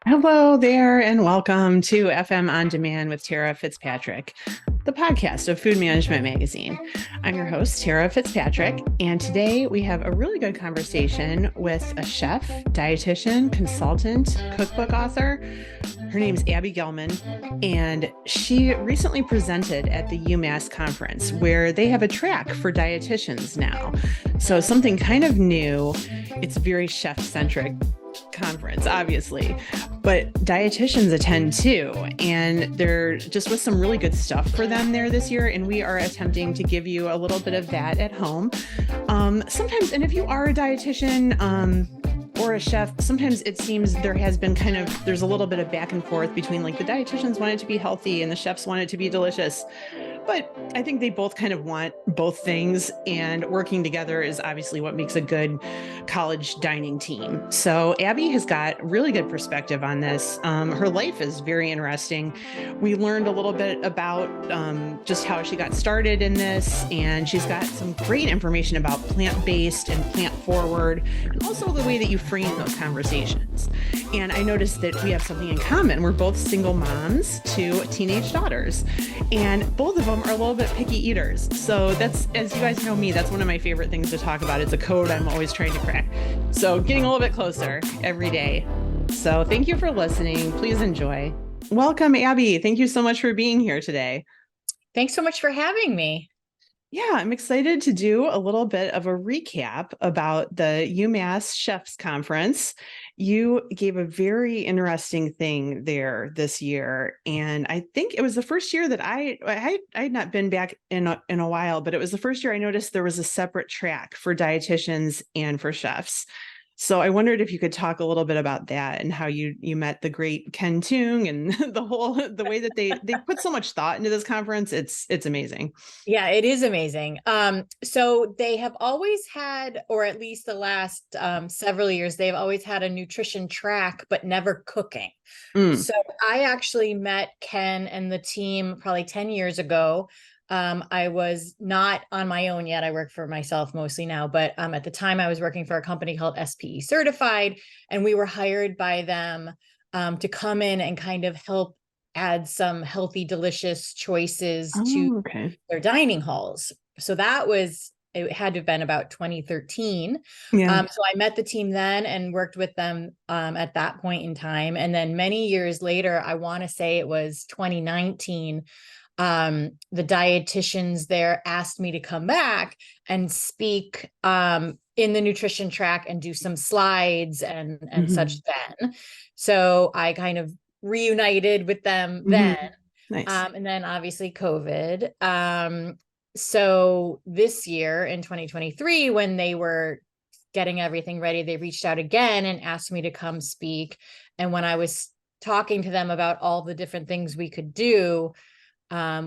Hello there, and welcome to FM On Demand with Tara Fitzpatrick, the podcast of Food Management Magazine. I'm your host, Tara Fitzpatrick, and today we have a really good conversation with a chef, dietitian, consultant, cookbook author. Her name's Abbie Gellman, and she recently presented at the UMass Conference, where they have a track for dietitians now. So something kind of new. It's very chef-centric conference, obviously, but dietitians attend too, and they're just with some really good stuff for them there this year, and we are attempting to give you a little bit of that at home. Sometimes, and if you are a dietitian or a chef, sometimes it seems there's a little bit of back and forth between like the dietitians want it to be healthy and the chefs want it to be delicious. But I think they both kind of want both things, and working together is obviously what makes a good college dining team. So Abbie has got really good perspective on this. Her life is very interesting. We learned a little bit about just how she got started in this, and she's got some great information about plant-based and plant-forward, and also the way that you frame those conversations. And I noticed that we have something in common. We're both single moms to teenage daughters, and both of them are a little bit picky eaters. So that's, as you guys know me, that's one of my favorite things to talk about. It's a code I'm always trying to crack. So getting a little bit closer every day. So thank you for listening. Please enjoy. Welcome, Abbie. Thank you so much for being here today. Thanks so much for having me. Yeah, I'm excited to do a little bit of a recap about the UMass Chefs Conference. You gave a very interesting thing there this year, and I think it was the first year that I had not been back in a while, but it was the first year I noticed there was a separate track for dietitians and for chefs. So I wondered if you could talk a little bit about that and how you met the great Ken Tung and the way that they put so much thought into this conference. It's amazing. Yeah, it is amazing. So they have always had, or at least the last several years, they've always had a nutrition track, but never cooking. So I actually met Ken and the team probably 10 years ago. I was not on my own yet. I work for myself mostly now, but at the time I was working for a company called SPE Certified, and we were hired by them to come in and kind of help add some healthy, delicious choices to their dining halls. So it had to have been about 2013. Yeah. So I met the team then and worked with them at that point in time. And then many years later, I want to say it was 2019, the dietitians there asked me to come back and speak in the nutrition track and do some slides and such then. So I kind of reunited with them then. Nice. And then obviously COVID. So this year in 2023, when they were getting everything ready, they reached out again and asked me to come speak. And when I was talking to them about all the different things we could do,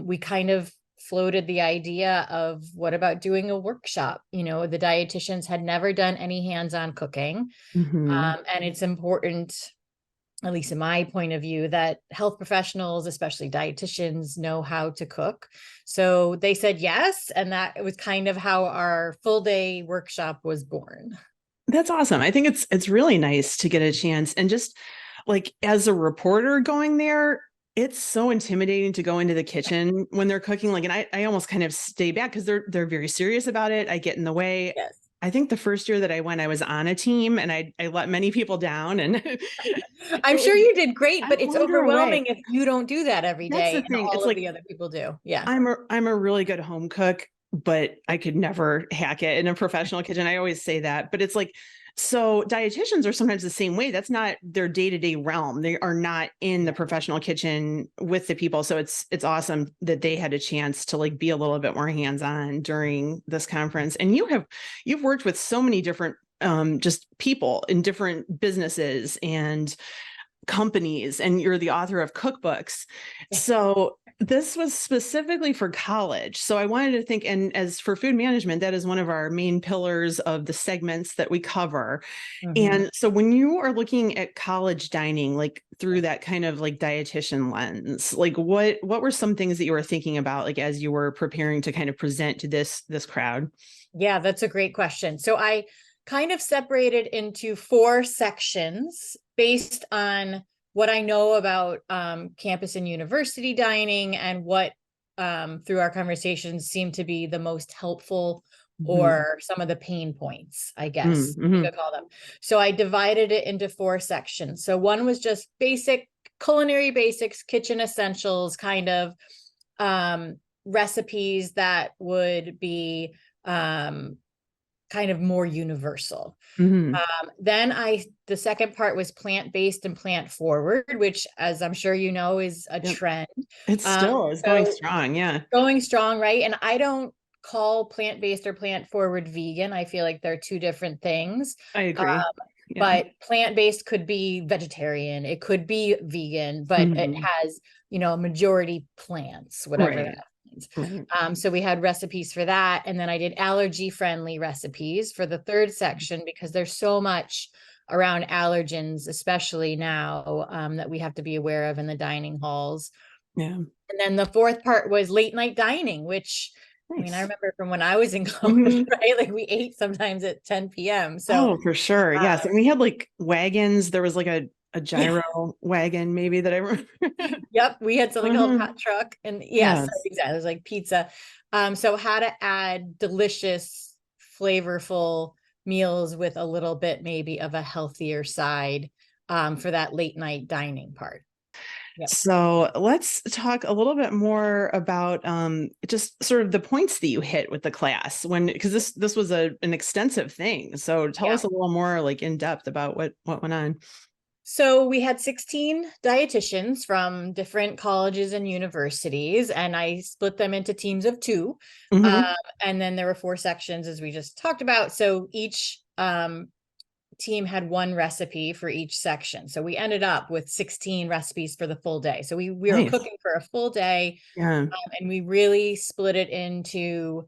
we kind of floated the idea of what about doing a workshop? The dietitians had never done any hands-on cooking. And it's important, at least in my point of view, that health professionals, especially dietitians, know how to cook. So they said yes. And that was kind of how our full day workshop was born. That's awesome. I think it's really nice to get a chance. And just like as a reporter going there, it's so intimidating to go into the kitchen when they're cooking. Like, and I almost kind of stay back because they're very serious about it. I get in the way. Yes. I think the first year that I went, I was on a team and I let many people down, and I'm sure you did great, but it's overwhelming away. if you don't do that every day. That's the thing. And all it's of like the other people do. Yeah. I'm a really good home cook, but I could never hack it in a professional kitchen. I always say that, but it's like, so dietitians are sometimes the same way. That's not their day-to-day realm. They are not in the professional kitchen with the people. So it's awesome that they had a chance to like be a little bit more hands-on during this conference. And you've worked with so many different just people in different businesses and companies, and you're the author of cookbooks. So this was specifically for college. So I wanted to think, and as for food management, that is one of our main pillars of the segments that we cover. And so when you are looking at college dining, like through that kind of like dietitian lens, like what were some things that you were thinking about, like as you were preparing to kind of present to this crowd? Yeah, that's a great question. So I kind of separated into 4 sections based on what I know about campus and university dining, and what through our conversations seem to be the most helpful, or some of the pain points, I guess you could call them. So I divided it into 4 sections. So one was just basic culinary basics, kitchen essentials, kind of recipes that would be kind of more universal. Then the second part was plant-based and plant-forward, which, as I'm sure you know, is a trend. It still is going strong. Yeah. Going strong, right? And I don't call plant-based or plant-forward vegan. I feel like they're 2 different things. I agree. But plant-based could be vegetarian, it could be vegan, but it has, a majority plants, whatever that means. So we had recipes for that. And then I did allergy-friendly recipes for the 3rd section, because there's so much around allergens, especially now, that we have to be aware of in the dining halls. Yeah. And then the 4th part was late night dining, which I mean, I remember from when I was in college, right? Like we ate sometimes at 10 p.m. So, for sure. Yes. And we had like wagons. There was like a gyro wagon, maybe, that I remember. Yep. We had something called hot truck. And yes, exactly. It was like pizza. So how to add delicious, flavorful meals with a little bit maybe of a healthier side for that late night dining part. Yep. So let's talk a little bit more about just sort of the points that you hit with the class, because this was an extensive thing. So tell us a little more like in depth about what went on. So we had 16 dietitians from different colleges and universities, and I split them into teams of 2. And then there were 4 sections, as we just talked about. So each team had 1 recipe for each section. So we ended up with 16 recipes for the full day. So we were cooking for a full day. And we really split it into,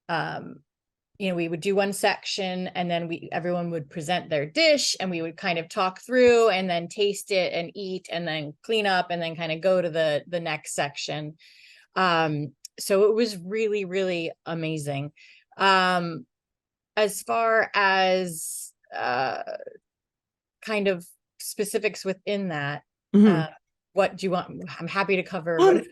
we would do 1 section, and then everyone would present their dish, and we would kind of talk through and then taste it and eat and then clean up and then kind of go to the next section. So it was really, really amazing. As far as kind of specifics within that, what do you want? I'm happy to cover. I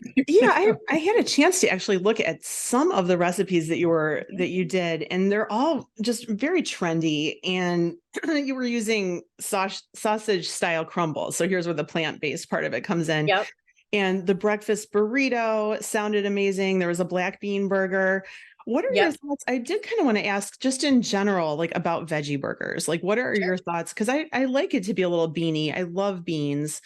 had a chance to actually look at some of the recipes that you did, and they're all just very trendy. And you were using sausage style crumbles. So here's where the plant-based part of it comes in. Yep. And the breakfast burrito sounded amazing. There was a black bean burger. What are your thoughts? I did kind of want to ask, just in general, like about veggie burgers. Like, what are your thoughts? Because I like it to be a little beany. I love beans.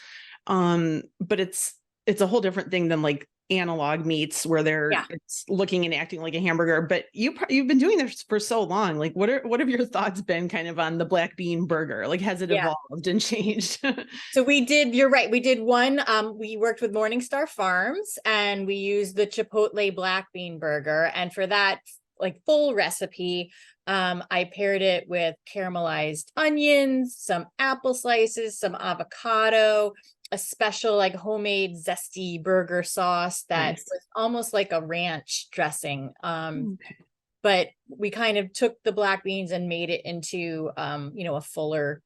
But it's a whole different thing than like analog meats where it's looking and acting like a hamburger. But you've been doing this for so long. Like, what have your thoughts been kind of on the black bean burger? Like, has it evolved and changed? So you're right. We did one, we worked with Morningstar Farms, and we used the Chipotle black bean burger. And for that like full recipe, I paired it with caramelized onions, some apple slices, some avocado, a special like homemade zesty burger sauce that was almost like a ranch dressing. But we kind of took the black beans and made it into, a fuller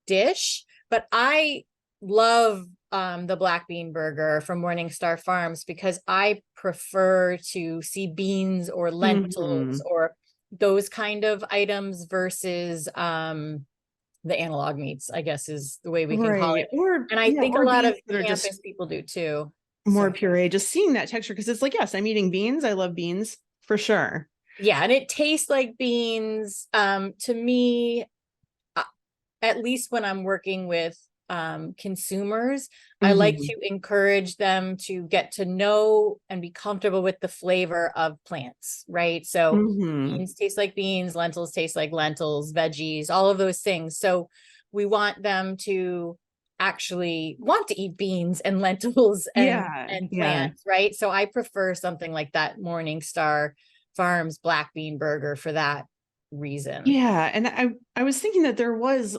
dish. But I love the black bean burger from Morningstar Farms, because I prefer to see beans or lentils or those kind of items versus the analog meats, I guess is the way we can call it. And I think a lot of campus people do too. More puree, just seeing that texture, because it's like, yes, I'm eating beans. I love beans for sure. Yeah, and it tastes like beans. To me, at least when I'm working with consumers, I like to encourage them to get to know and be comfortable with the flavor of plants, right? So beans taste like beans, lentils taste like lentils, veggies, all of those things. So we want them to actually want to eat beans and lentils and plants, right? So I prefer something like that Morningstar Farms black bean burger for that reason. Yeah. And I was thinking that there was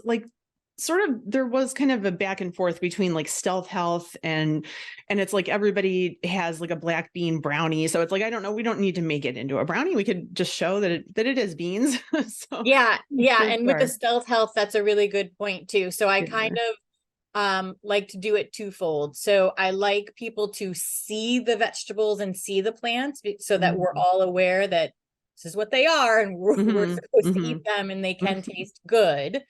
kind of a back and forth between like Stealth Health and it's like everybody has like a black bean brownie. So it's like, I don't know, we don't need to make it into a brownie. We could just show that it is beans. So, yeah. And with the Stealth Health, that's a really good point too. So I kind of like to do it twofold. So I like people to see the vegetables and see the plants so that we're all aware that this is what they are and we're supposed to eat them and they can taste good.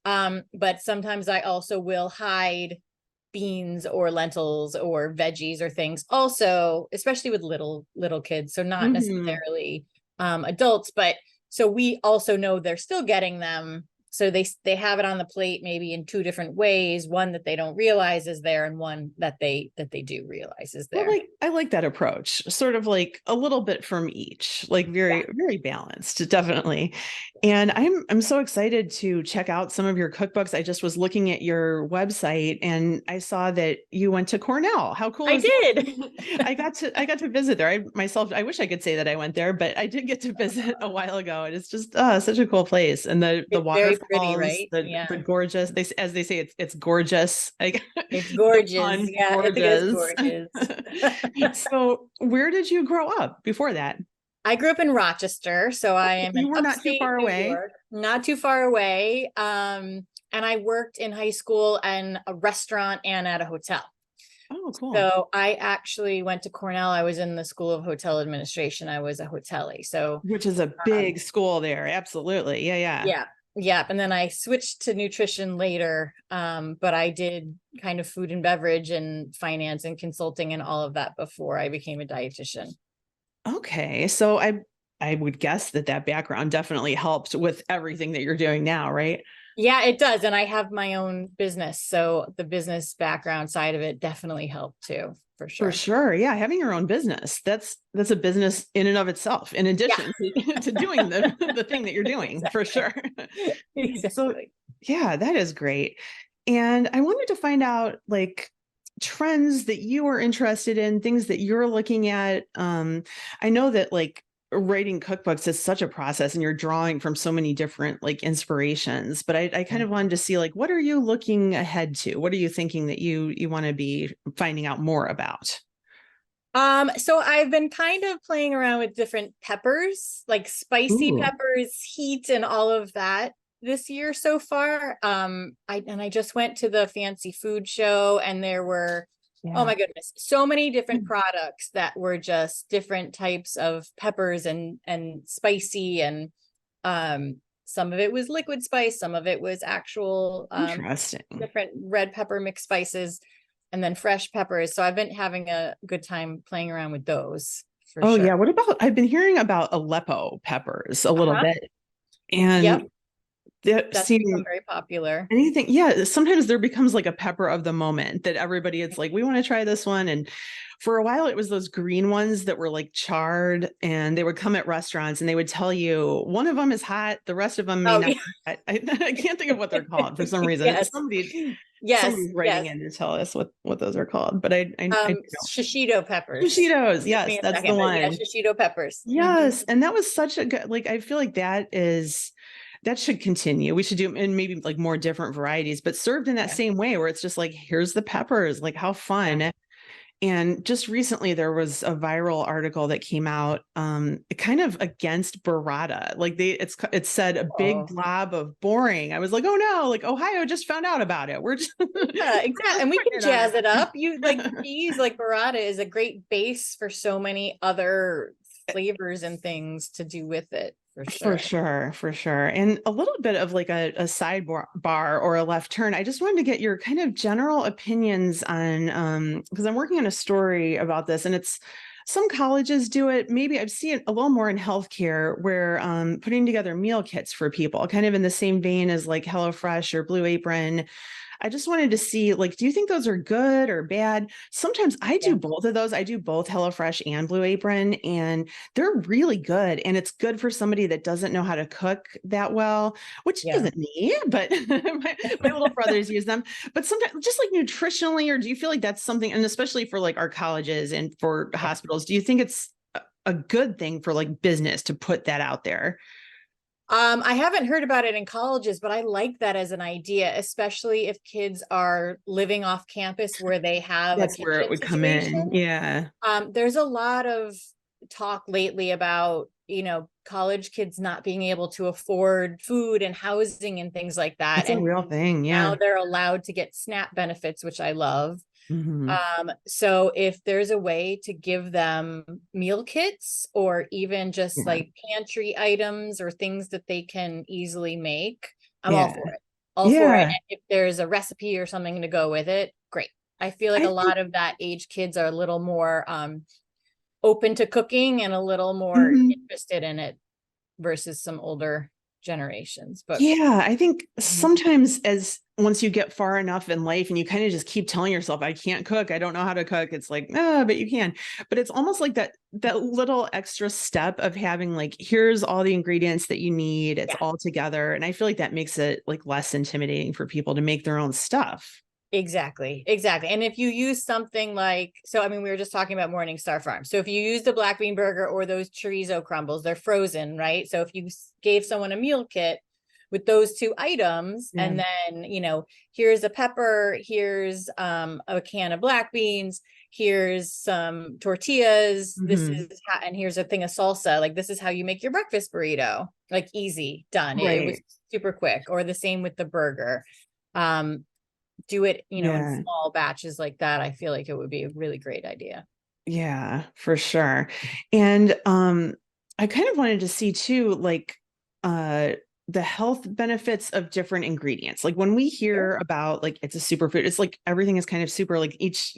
But sometimes I also will hide beans or lentils or veggies or things also, especially with little kids. So not necessarily adults, but so we also know they're still getting them. So they have it on the plate maybe in two different ways, one that they don't realize is there and one that they do realize is there. Well, I like that approach, sort of like a little bit from each, like very balanced, definitely. And I'm so excited to check out some of your cookbooks. I just was looking at your website and I saw that you went to Cornell. How cool is that? I got to visit there. I wish I could say that I went there, but I did get to visit a while ago. And it's just such a cool place. And the waterfalls, pretty, right? The gorgeous, as they say, it's gorgeous. It's gorgeous. Yeah, gorgeous. It is gorgeous. So where did you grow up before that? I grew up in Rochester, so I am You were not too far away. Not too far away. And I worked in high school and a restaurant and at a hotel. Oh, cool. So I actually went to Cornell. I was in the School of Hotel Administration. I was a hotelier. So which is a big school there. Absolutely. Yeah. And then I switched to nutrition later. But I did kind of food and beverage and finance and consulting and all of that before I became a dietitian. Okay. So I would guess that background definitely helped with everything that you're doing now, right? Yeah, it does. And I have my own business. So the business background side of it definitely helped too, for sure. For sure. Yeah. Having your own business, that's a business in and of itself, in addition to doing the thing that you're doing. Exactly. For sure. Exactly. So yeah, that is great. And I wanted to find out like trends that you are interested in, things that you're looking at. I know that like writing cookbooks is such a process and you're drawing from so many different like inspirations, but I kind of wanted to see like, what are you looking ahead to? What are you thinking that you want to be finding out more about? So I've been kind of playing around with different peppers, like spicy peppers, heat, and all of that this year so far. I just went to the fancy food show and there were oh my goodness, so many different products that were just different types of peppers and spicy, and some of it was liquid spice, some of it was actual interesting different red pepper mixed spices, and then fresh peppers. So I've been having a good time playing around with those. Sure. Yeah. What about, I've been hearing about Aleppo peppers a little bit, and that's become very popular. Anything. Yeah. Sometimes there becomes like a pepper of the moment that everybody, it's like, we want to try this one. And for a while it was those green ones that were like charred and they would come at restaurants and they would tell you one of them is hot, the rest of them may not. Yeah. I can't think of what they're called for some reason. Somebody's writing in to tell us what those are called, but I shishito peppers. Shishitos. Yes. That's the one. Yeah, shishito peppers. Yes. And that was such a good, like, I feel like that should continue. We should do in maybe like more different varieties, but served in that same way where it's just like, here's the peppers, like how fun. Yeah. And just recently there was a viral article that came out kind of against burrata. Like it said a big glob of boring. I was like, oh no, like Ohio just found out about it. We're just exactly. And we can jazz it up. You like cheese, like burrata is a great base for so many other flavors and things to do with it. For sure. And a little bit of like a sidebar or a left turn. I just wanted to get your kind of general opinions on, because I'm working on a story about this and it's some colleges do it. Maybe I've seen it a little more in healthcare where putting together meal kits for people, kind of in the same vein as like HelloFresh or Blue Apron. I just wanted to see, like, do you think those are good or bad? Sometimes I do both of those. I do both HelloFresh and Blue Apron, and they're really good. And it's good for somebody that doesn't know how to cook that well, which isn't me, but my little brothers use them. But sometimes just like nutritionally, or do you feel like that's something, and especially for like our colleges and for hospitals, do you think it's a good thing for like business to put that out there? I haven't heard about it in colleges, but I like that as an idea, especially if kids are living off campus where they have that's where it would come in. Yeah. There's a lot of talk lately about college kids not being able to afford food and housing and things like that. That's a And real thing. now Yeah. they're allowed to get SNAP benefits, which I love. Mhm. So if there's a way to give them meal kits or even just Yeah. like pantry items or things that they can easily make, I'm all Yeah. for it. All for it. Yeah. And if there's a recipe or something to go with it, great. I feel like I a think, lot of that age kids are a little more open to cooking and a little more mhm. interested in it versus some older generations. But Yeah, I think Mhm. sometimes as once you get far enough in life and you kind of just keep telling yourself, I can't cook, I don't know how to cook. It's like, no, but you can. But it's almost like that little extra step of having like, here's all the ingredients that you need. It's Yeah. all together. And I feel like that makes it like less intimidating for people to make their own stuff. Exactly. And if you use something like, so I mean, we were just talking about Morningstar Farm. So if you use the black bean burger or those chorizo crumbles, they're frozen, right? So if you gave someone a meal kit with those two items, Yeah. and then, here's a pepper, here's a can of black beans, here's some tortillas, this Mhm. is how, and here's a thing of salsa, like this is how you make your breakfast burrito, like easy, done. It was Right. super quick. Or the same with the burger. Um, do it, in Yeah. small batches like that. I feel like it would be a really great idea. Yeah, for sure. And I kind of wanted to see too, like uh the health benefits of different ingredients. Like when we Sure. hear about like it's a superfood, it's like everything is kind of super, like each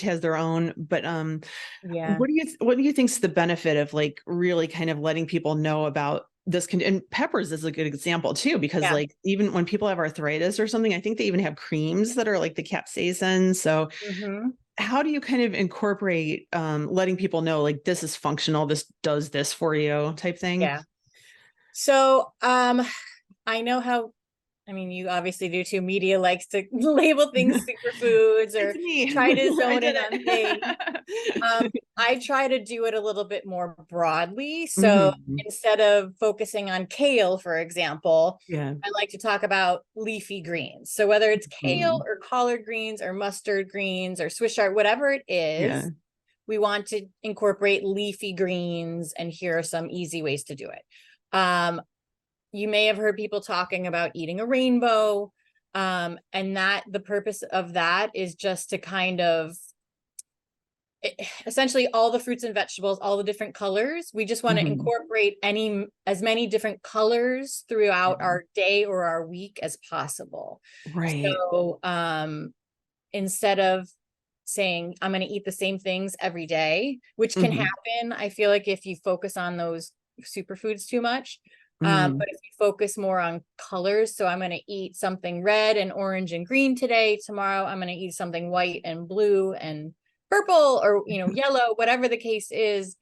has their own, but Yeah. what do you think's the benefit of like really kind of letting people know about this and peppers is a good example too, because Yeah. like even when people have arthritis or something, I think they even have creams that are like the capsaicin. So Hmm. how do you kind of incorporate letting people know like this is functional, this does this for you type thing? Yeah. So, I know how, I mean, you obviously do too. Media likes to label things superfoods It's or me. try to I zone did in on things. it. I try to do it a little bit more broadly. So Mhm. instead of focusing on kale, for example, Yeah. I like to talk about leafy greens. So whether it's kale Mhm. or collard greens or mustard greens or Swiss chard, whatever it Yeah. is, we want to incorporate leafy greens, and here are some easy ways to do it. You may have heard people talking about eating a rainbow. And that the purpose of that is just to kind of essentially all the fruits and vegetables, all the different colors. We just want to Mhm. incorporate as many different colors throughout Yeah. our day or our week as possible. Right. So instead of saying I'm going to eat the same things every day, which can Mhm. happen, I feel like if you focus on those superfoods too much. Mm. But if you focus more on colors, so I'm going to eat something red and orange and green today. Tomorrow, I'm going to eat something white and blue and purple, or, yellow, whatever the case is,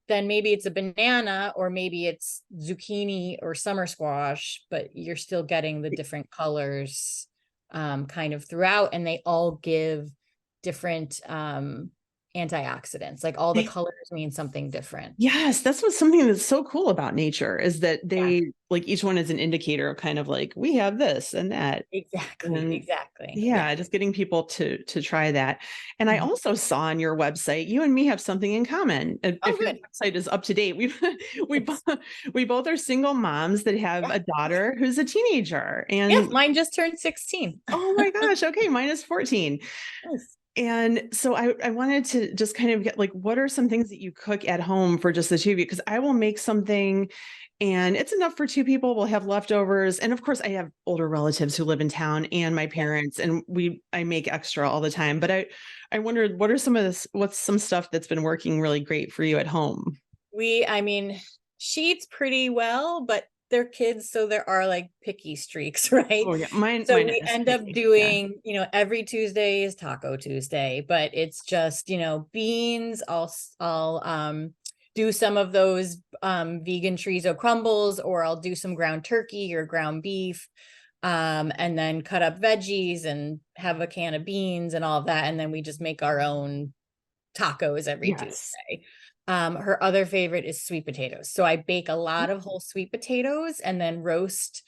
then maybe it's a banana or maybe it's zucchini or summer squash, but you're still getting the different colors kind of throughout, and they all give different antioxidants. Like all the colors mean something different. Yes, that's what's something that's so cool about nature is that Yeah, they like each one is an indicator of kind of like we have this and that. And exactly. Yeah. yeah, just getting people to try that. And I Mhm. also saw on your website, you and me have something in common. Oh, If your good. website is up to date, we Yes. both we both are single moms that have Yeah. a daughter who's a teenager. Yeah. And Mine just turned 16. oh my gosh, okay, mine is 14. Nice. And so I wanted to just kind of get like, what are some things that you cook at home for just the two of you? Because I will make something and it's enough for two people. We'll have leftovers. And of course, I have older relatives who live in town and my Yeah. parents, and I make extra all the time. But I wondered, what are what's some stuff that's been working really great for you at home? I mean, she eats pretty well, but they're kids, so there are like picky streaks, right? Oh yeah, So mine we is end up picky. Yeah. doing, every Tuesday is Taco Tuesday, but it's just, beans. I'll do some of those vegan chorizo crumbles, or I'll do some ground turkey or ground beef. And then cut up veggies and have a can of beans and all of that. And then we just make our own tacos every Yes. Tuesday. Her other favorite is sweet potatoes. So I bake a lot of whole sweet potatoes and then roast,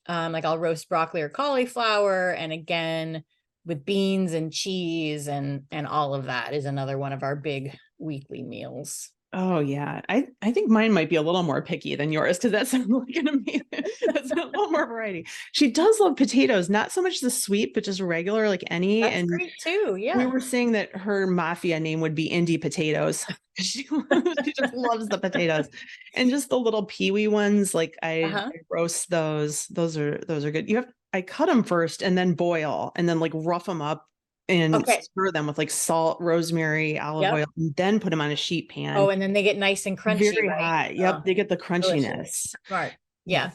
like I'll roast broccoli or cauliflower. And again, with beans and cheese and all of that is another one of our big weekly meals. Oh yeah. I think mine might be a little more picky than yours because that's like an amazing, that's a little more variety. She does love potatoes, not so much the sweet, but just regular, like any. That's And great too. we Yeah. were saying that her mafia name would be Indie Potatoes. She just loves the potatoes. And just the little peewee ones, like I Uh-huh. roast those. Those are good. I cut them first and then boil and then like rough them up and Okay. stir them with like salt, rosemary, olive Yep. oil, and then put them on a sheet pan. Oh, and then they get nice and crunchy, Very right? hot. Oh, Yep, they get the delicious. crunchiness. Smart. Yeah. Yeah.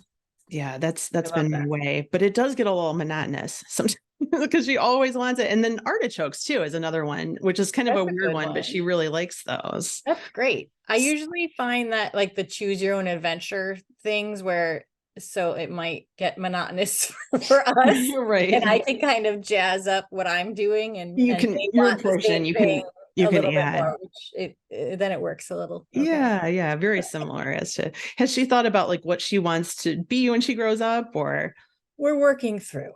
Yeah, that's I love been my that. way, but it does get a little monotonous sometimes because she always wants it. And then artichokes too is another one, which is kind of That's a a weird good one, but one. she really likes those. That's great. I usually find that like the choose your own adventure things where so it might get monotonous for us Right. and I can kind of jazz up what I'm doing You and can they your want the portion, same thing you a can little bit add. more, which then it works a little. Okay. Yeah, yeah, very similar as to has she thought about like what she wants to be when she grows up or We're working through.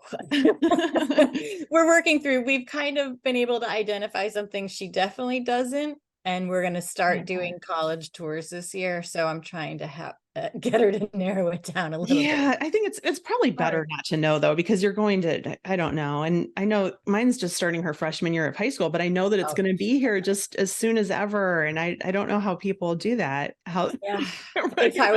We're working through. We've kind of been able to identify some things she definitely doesn't. And we're going to start doing college tours this year. So I'm trying to get her to narrow it down a little bit. Yeah, I think it's probably better not to know though, because you're going to, I don't know. And I know mine's just starting her freshman year of high school, but I know that it's Oh, going to be here just as soon as ever. And I don't know how people do that. How yeah. It's how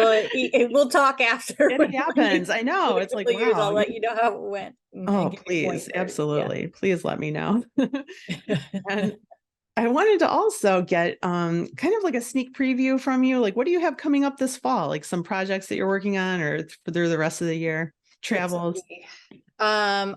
we'll talk after. it happens. I know. It's like, Years, I'll wow. let you know how it went Oh, and give you please. pointers. Yeah. Absolutely. Please let me know. And I wanted to also get kind of like a sneak preview from you. Like, what do you have coming up this fall? Like some projects that you're working on or through the rest of the year? Travels? I'm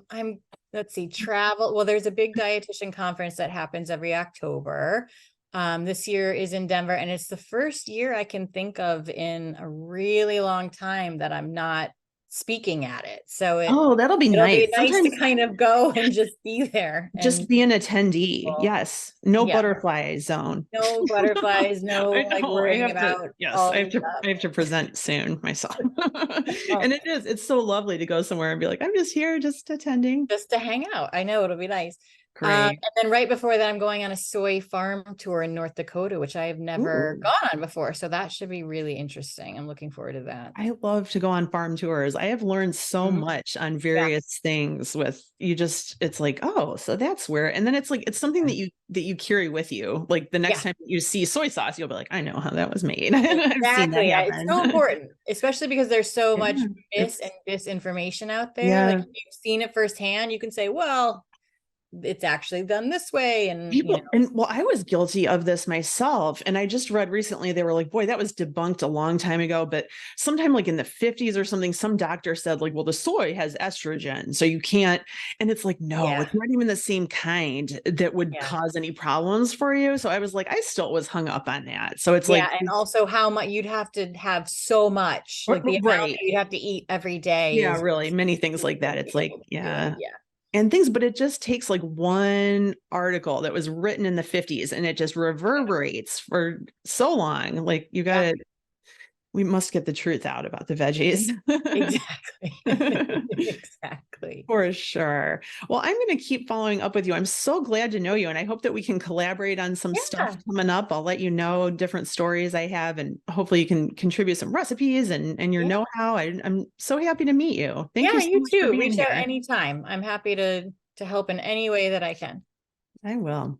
let's see, travel. Well, there's a big dietitian conference that happens every October. This year is in Denver, and it's the first year I can think of in a really long time that I'm not speaking at it. So Oh, that'll be it'll nice. be nice to Sometimes kind of go and just be there just and be an attendee. Yes. No yeah, butterfly zone. no butterflies, no I like know. I worrying have to, about yes, all the I have to present soon myself. stuff. And it's so lovely to go somewhere and be like, I'm just here, just attending. Just to hang out. I know it'll be nice. Great. And then right before that, I'm going on a soy farm tour in North Dakota, which I have never Ooh. gone on before. So that should be really interesting. I'm looking forward to that. I love to go on farm tours. I have learned so Mhm. much on Yeah. various things with you just it's like, oh, so that's where and then it's like it's something that you carry with you. Like the next Yeah, time you see soy sauce, you'll be like, I know how that was made. I've seen that exactly. It's so happen. important, especially because there's so much Yeah, mis and disinformation out there. Like yeah. if you've seen it firsthand, you can say, well, it's actually done this way. And, People and well, I was guilty of this myself. And I just read recently, they were like, boy, that was debunked a long time ago. But sometime like in the 50s or something, some doctor said, like, well, the soy has estrogen. So you can't. And it's like, no, yeah, it's not even the same kind that would yeah. cause any problems for you. So I was like, I still was hung up on that. So it's like, Yeah, and also how much you'd have to have so much, like the amount that right. you'd have to eat every day Yeah, is really. Many things crazy like that. to It's be like, able to do it. yeah. Yeah. And things, but it just takes like one article that was written in the 50s and it just reverberates for so long. Like you got Yeah, to, we must get the truth out about the veggies. exactly. Exactly. For sure. Well, I'm going to keep following up with you. I'm so glad to know you. And I hope that we can collaborate on some stuff Yeah. coming up. I'll let you know different stories I have, and hopefully you can contribute some recipes and your Yeah. know-how. I'm so happy to meet you. Thank you Yeah, so you much for too. being Reach out here. anytime. I'm happy to help in any way that I can. I will.